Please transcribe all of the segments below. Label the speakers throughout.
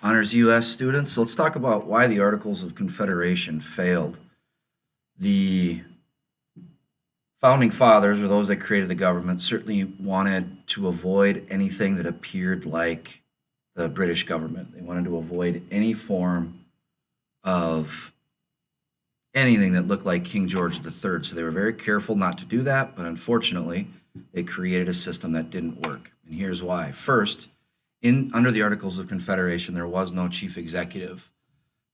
Speaker 1: Honors U.S. students, so let's talk about why the Articles of Confederation failed. The founding fathers, or those that created the government, certainly wanted to avoid anything that appeared like the British government. They wanted to avoid any form of anything that looked like King George III. So they were very careful not to do that, but unfortunately, they created a system that didn't work. And here's why. First, under the Articles of Confederation, there was no chief executive.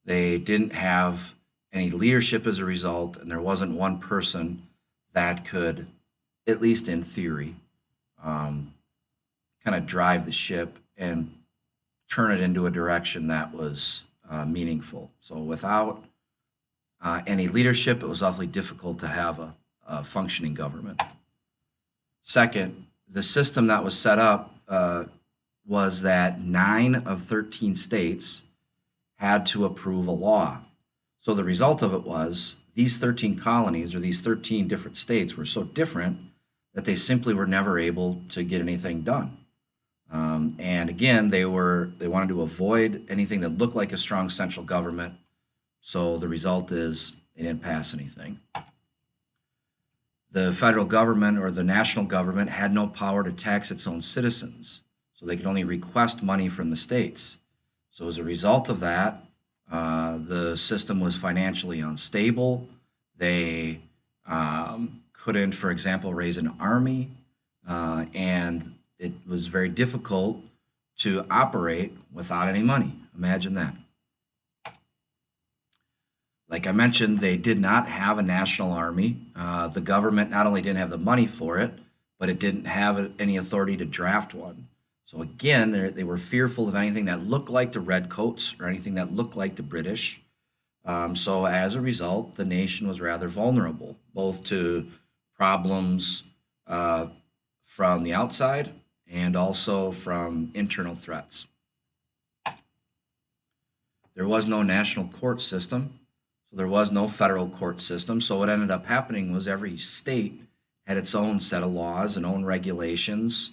Speaker 1: They didn't have any leadership as a result, and there wasn't one person that could, at least in theory, kind of drive the ship and turn it into a direction that was meaningful. So without any leadership, it was awfully difficult to have a functioning government. Second, the system that was set up was that 9 of 13 states had to approve a law. So the result of it was these 13 colonies, or these 13 different states, were so different that they simply were never able to get anything done. And again, they wanted to avoid anything that looked like a strong central government. So the result is they didn't pass anything. The federal government, or the national government, had no power to tax its own citizens. So they could only request money from the states. So as a result of that, the system was financially unstable. They couldn't, for example, raise an army, and it was very difficult to operate without any money. Imagine that. Like I mentioned, they did not have a national army. The government not only didn't have the money for it, but it didn't have any authority to draft one. So again, they were fearful of anything that looked like the Redcoats or anything that looked like the British. So as a result, the nation was rather vulnerable, both to problems from the outside and also from internal threats. There was no national court system, so there was no federal court system. So what ended up happening was every state had its own set of laws and own regulations,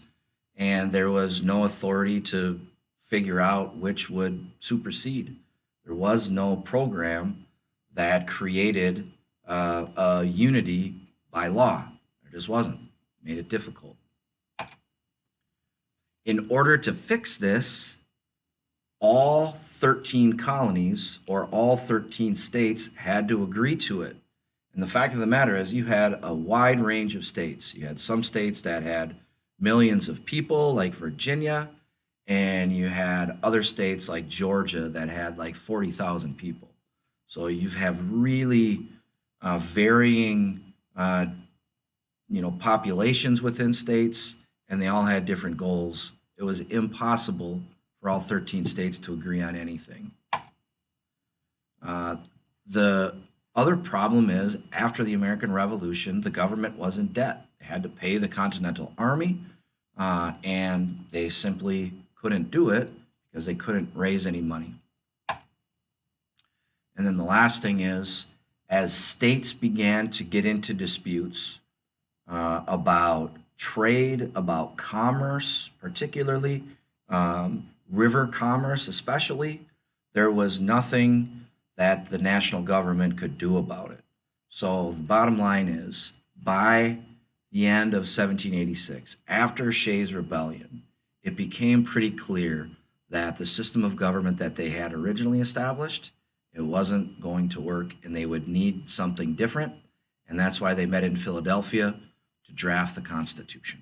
Speaker 1: and there was no authority to figure out which would supersede. There was no program that created a unity by law. There just wasn't. It made it difficult. In order to fix this, all 13 colonies, or all 13 states, had to agree to it. And the fact of the matter is, you had a wide range of states. You had some states that had millions of people, like Virginia, and you had other states like Georgia that had like 40,000 people. So you have really varying, populations within states, and they all had different goals. It was impossible for all 13 states to agree on anything. The other problem is, after the American Revolution, the government was in debt. They had to pay the Continental Army, and they simply couldn't do it because they couldn't raise any money. And then the last thing is, as states began to get into disputes about trade, about commerce, particularly river commerce especially, there was nothing that the national government could do about it. So the bottom line is, by the end of 1786, after Shays' Rebellion, it became pretty clear that the system of government that they had originally established, it wasn't going to work, and they would need something different. And that's why they met in Philadelphia to draft the Constitution.